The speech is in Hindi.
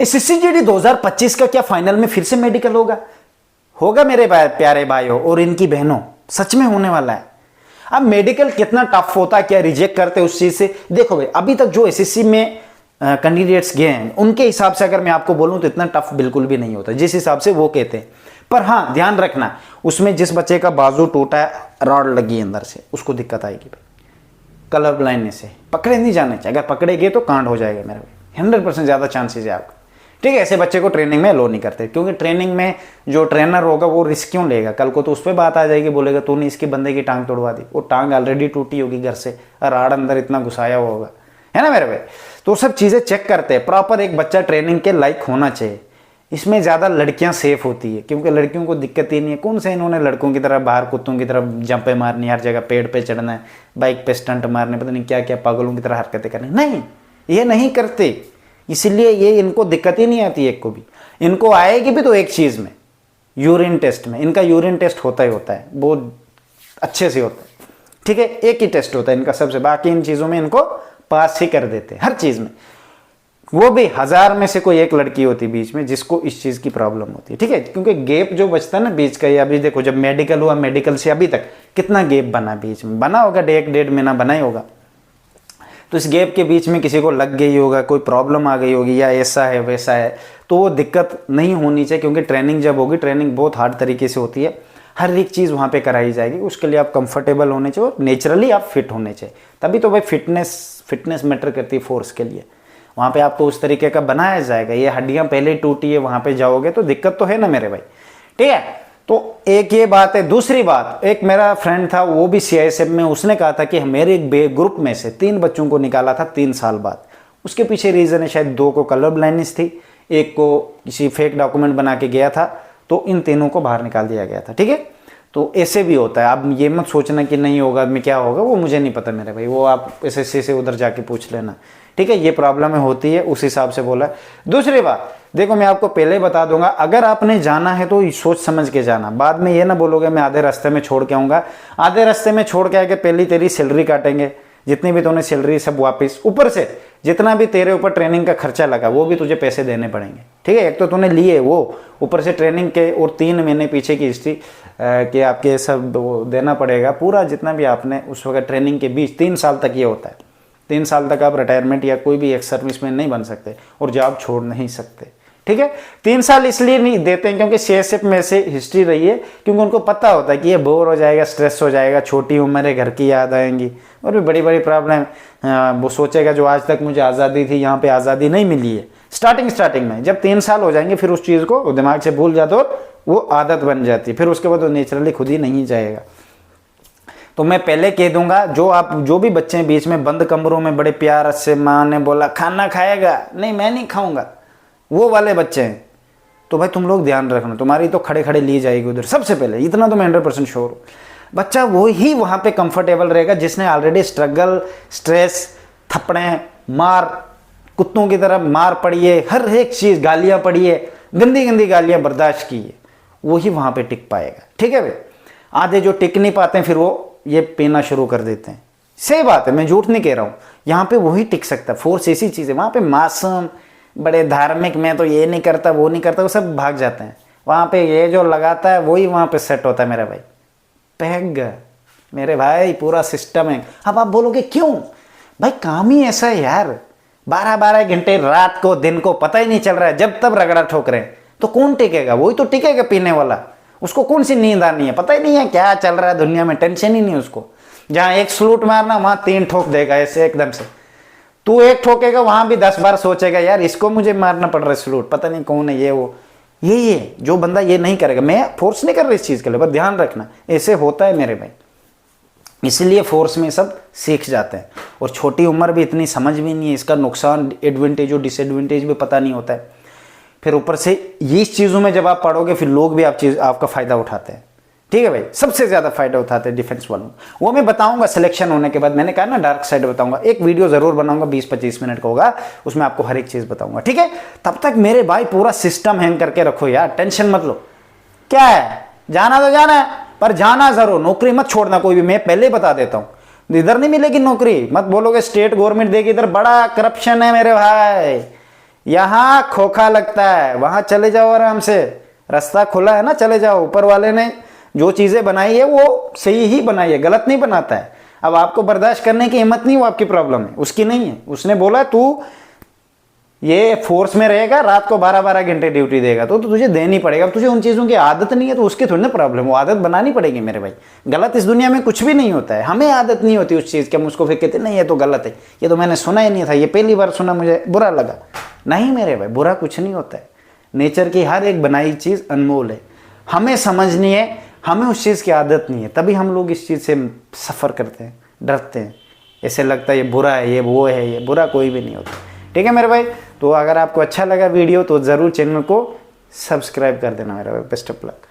एसएससी जीडी 2025 का क्या फाइनल में फिर से मेडिकल होगा? होगा मेरे प्यारे भाइयों और इनकी बहनों, सच में होने वाला है। अब मेडिकल कितना टफ होता है, क्या रिजेक्ट करते उस चीज से? देखो भाई, अभी तक जो एसएससी में कैंडिडेट्स गए हैं उनके हिसाब से अगर मैं आपको बोलूं तो इतना टफ बिल्कुल भी नहीं होता जिस हिसाब से वो कहते हैं। पर हाँ, ध्यान रखना, उसमें जिस बच्चे का बाजू टूटा है, रॉड लगी अंदर से, उसको दिक्कत आएगी भाई। कलर ब्लाइंडनेस से पकड़े नहीं जाने चाहिए, अगर पकड़े गए तो कांड हो जाएगा मेरे भाई, 100% ज़्यादा चांसेस है आपका। ठीक है, ऐसे बच्चे को ट्रेनिंग में अलो नहीं करते, क्योंकि ट्रेनिंग में जो ट्रेनर होगा वो रिस्क क्यों लेगा? कल को तो उस पर बात आ जाएगी, बोलेगा तूने इसके बंदे की टांग तोड़वा दी, वो टांग ऑलरेडी टूटी होगी घर से, राड अंदर इतना घुसाया हुआ होगा, है ना मेरे भाई। तो सब चीज़ें चेक करते हैं प्रॉपर, एक बच्चा ट्रेनिंग के लायक होना चाहिए। इसमें ज़्यादा लड़कियां सेफ होती है, क्योंकि लड़कियों को दिक्कत ही नहीं है। कौन से इन्होंने लड़कों की तरह बाहर कुत्तों की तरह जंपे मारनी, हर जगह पेड़ पे चढ़ना है, बाइक पे स्टंट मारने, पता नहीं क्या क्या पागलों की तरह हरकतें करनी, नहीं, ये नहीं करते। इसलिए ये इनको दिक्कत ही नहीं आती एक को भी। इनको आएगी भी तो एक चीज़ में, यूरिन टेस्ट में। इनका यूरिन टेस्ट होता ही होता है, बहुत अच्छे से होता है। ठीक है, एक ही टेस्ट होता है इनका सबसे, बाकी इन चीज़ों में इनको पास ही कर देते हैं हर चीज़ में। वो भी 1000 में से कोई एक लड़की होती बीच में जिसको इस चीज़ की प्रॉब्लम होती है। ठीक है, क्योंकि गैप जो बचता है ना बीच का, ये अभी देखो जब मेडिकल हुआ, मेडिकल से अभी तक कितना गैप बना, बीच में बना होगा 1.5 महीना बना ही होगा। तो इस गैप के बीच में किसी को लग गई होगा, कोई प्रॉब्लम आ गई होगी, या ऐसा है वैसा है, तो वो दिक्कत नहीं होनी चाहिए। क्योंकि ट्रेनिंग जब होगी, ट्रेनिंग बहुत हार्ड तरीके से होती है, हर एक चीज़ वहाँ पे कराई जाएगी। उसके लिए आप कंफर्टेबल होने चाहिए और नेचुरली आप फिट होने चाहिए, तभी तो भाई फिटनेस मैटर करती है फोर्स के लिए। वहाँ पे आपको उस तरीके का बनाया जाएगा। ये हड्डियाँ पहले टूटी है, वहाँ पे जाओगे तो दिक्कत तो है ना मेरे भाई। ठीक है, तो एक ये बात है। दूसरी बात, एक मेरा फ्रेंड था, वो भी सीआईएसएफ में, उसने कहा था कि मेरे ग्रुप में से 3 बच्चों को निकाला था 3 साल बाद। उसके पीछे रीज़न है, शायद 2 को कलर ब्लाइंडनेस थी, एक को किसी फेक डॉक्यूमेंट बना के गया था, तो इन तीनों को बाहर निकाल दिया गया था। ठीक है, तो ऐसे भी होता है। आप ये मत सोचना कि नहीं होगा, में क्या होगा वो मुझे नहीं पता मेरे भाई, वो आप एसएससी से उधर जाके पूछ लेना। ठीक है, ये प्रॉब्लम होती है, उस हिसाब से बोला। दूसरी बात देखो, मैं आपको पहले बता दूंगा, अगर आपने जाना है तो सोच समझ के जाना। बाद में ये ना बोलोगे मैं आधे रास्ते में छोड़ के आऊँगा। आधे रास्ते में छोड़ के आके पहली तेरी सैलरी काटेंगे, जितनी भी तूने सैलरी सब वापस, ऊपर से जितना भी तेरे ऊपर ट्रेनिंग का खर्चा लगा वो भी तुझे पैसे देने पड़ेंगे। ठीक है, एक तो तूने लिए वो, ऊपर से ट्रेनिंग के और 3 महीने पीछे की हिस्ट्री कि आपके सब वो देना पड़ेगा पूरा, जितना भी आपने उस वक्त ट्रेनिंग के बीच। 3 साल तक ये होता है, 3 साल तक आप रिटायरमेंट या कोई भी एक सर्विस में नहीं बन सकते और जॉब छोड़ नहीं सकते। ठीक है, 3 साल इसलिए नहीं देते हैं क्योंकि सीएसएफ में से हिस्ट्री रही है, क्योंकि उनको पता होता है कि ये बोर हो जाएगा, स्ट्रेस हो जाएगा, छोटी उम्र है, घर की याद आएंगी और भी बड़ी बड़ी प्रॉब्लम। वो सोचेगा जो आज तक मुझे आज़ादी थी, यहाँ पे आज़ादी नहीं मिली है। स्टार्टिंग में जब 3 साल हो जाएंगे फिर उस चीज़ को दिमाग से भूल जाते और वो आदत बन जाती है, फिर उसके बाद वो नेचुरली खुद ही नहीं जाएगा। तो मैं पहले कह दूंगा, जो भी बच्चे हैं बीच में बंद कमरों में बड़े प्यार से माँ ने बोला खाना खाएगा, नहीं मैं नहीं खाऊंगा, वो वाले बच्चे हैं, तो भाई तुम लोग ध्यान रखना, तुम्हारी तो खड़े खड़े ली जाएगी उधर। सबसे पहले इतना तो मैं 100% श्योर हूँ, बच्चा वो ही वहाँ पे कंफर्टेबल रहेगा जिसने ऑलरेडी स्ट्रगल, स्ट्रेस, थप्पड़े, मार, कुत्तों की तरह मार पड़ी है, हर एक चीज़, गालियाँ पड़ी है, गंदी गंदी गालियाँ बर्दाश्त की है, वही वहाँ पे टिक पाएगा। ठीक है भाई, आधे जो टिक नहीं पाते हैं फिर वो ये पीना शुरू कर देते हैं। सही बात है, मैं झूठ नहीं कह रहा हूँ, यहाँ पे वही टिक सकता है। फोर्स ऐसी चीज़ है, वहाँ पे मासूम, बड़े धार्मिक, मैं तो ये नहीं करता वो नहीं करता, वो सब भाग जाते हैं। वहाँ पे ये जो लगाता है वही वहाँ पे सेट होता है मेरा भाई। पैग मेरे भाई, पूरा सिस्टम है। अब आप बोलोगे क्यों भाई, काम ही ऐसा है यार, 12-12 घंटे रात को दिन को पता ही नहीं चल रहा है, जब तब रगड़ा ठोक रहे हैं, तो कौन टिकेगा? वही तो टिकेगा पीने वाला, उसको कौन सी नींद आनी है, पता ही नहीं है क्या चल रहा है दुनिया में, टेंशन ही नहीं उसको। जहाँ एक स्लूट मारना वहाँ 3 ठोक देगा ऐसे एकदम से। तू एक ठोकेगा वहाँ भी 10 बार सोचेगा यार इसको मुझे मारना पड़ रहा है स्लूट, पता नहीं कौन है ये वो। ये जो बंदा ये नहीं करेगा, मैं फोर्स नहीं कर रहा इस चीज़ के लिए, पर ध्यान रखना ऐसे होता है मेरे भाई। इसलिए फोर्स में सब सीख जाते हैं, और छोटी उम्र भी इतनी समझ भी नहीं है, इसका नुकसान, एडवांटेज और डिसएडवांटेज भी पता नहीं होता है। फिर ऊपर से ये चीज़ों में जब आप पढ़ोगे फिर लोग भी आपका फ़ायदा उठाते हैं। ठीक है भाई, सबसे ज़्यादा फायदा उठाते हैं डिफेंस वालों, वो मैं बताऊंगा सिलेक्शन होने के बाद। मैंने कहा ना डार्क साइड बताऊंगा, एक वीडियो ज़रूर बनाऊंगा, 20-25 मिनट का होगा, उसमें आपको हर एक चीज़ बताऊंगा। ठीक है, तब तक मेरे भाई पूरा सिस्टम हैंग करके रखो यार, टेंशन मत लो। क्या है, जाना तो जाना है, पर जाना ज़रूर, नौकरी मत छोड़ना कोई भी, मैं पहले ही बता देता हूँ। इधर नहीं मिलेगी नौकरी, मत बोलोगे स्टेट गवर्नमेंट देगी, इधर बड़ा करप्शन है मेरे भाई, यहाँ खोखा लगता है, वहां चले जाओ आराम से, रास्ता खुला है ना, चले जाओ। ऊपर वाले ने जो चीजें बनाई है वो सही ही बनाई है, गलत नहीं बनाता है। अब आपको बर्दाश्त करने की हिम्मत नहीं, वो आपकी प्रॉब्लम है, उसकी नहीं है। उसने बोला तू ये फोर्स में रहेगा, रात को 12-12 घंटे ड्यूटी देगा, तो तुझे देनी पड़ेगा। अब तुझे उन चीज़ों की आदत नहीं है तो उसकी थोड़ी ना प्रॉब्लम, वो आदत बनानी पड़ेगी मेरे भाई। गलत इस दुनिया में कुछ भी नहीं होता है, हमें आदत नहीं होती उस चीज़ की, हम उसको फिर कहते नहीं ये तो गलत है, ये तो मैंने सुना ही नहीं था, ये पहली बार सुना, मुझे बुरा लगा। नहीं मेरे भाई, बुरा कुछ नहीं होता है। नेचर की हर एक बनाई चीज़ अनमोल है, हमें समझनी है, हमें उस चीज़ की आदत नहीं है, तभी हम लोग इस चीज़ से सफ़र करते हैं, डरते हैं। ऐसे लगता है ये बुरा है, ये वो है, ये बुरा कोई भी नहीं होता। ठीक है मेरे भाई, तो अगर आपको अच्छा लगा वीडियो तो ज़रूर चैनल को सब्सक्राइब कर देना मेरा भाई। Best of luck.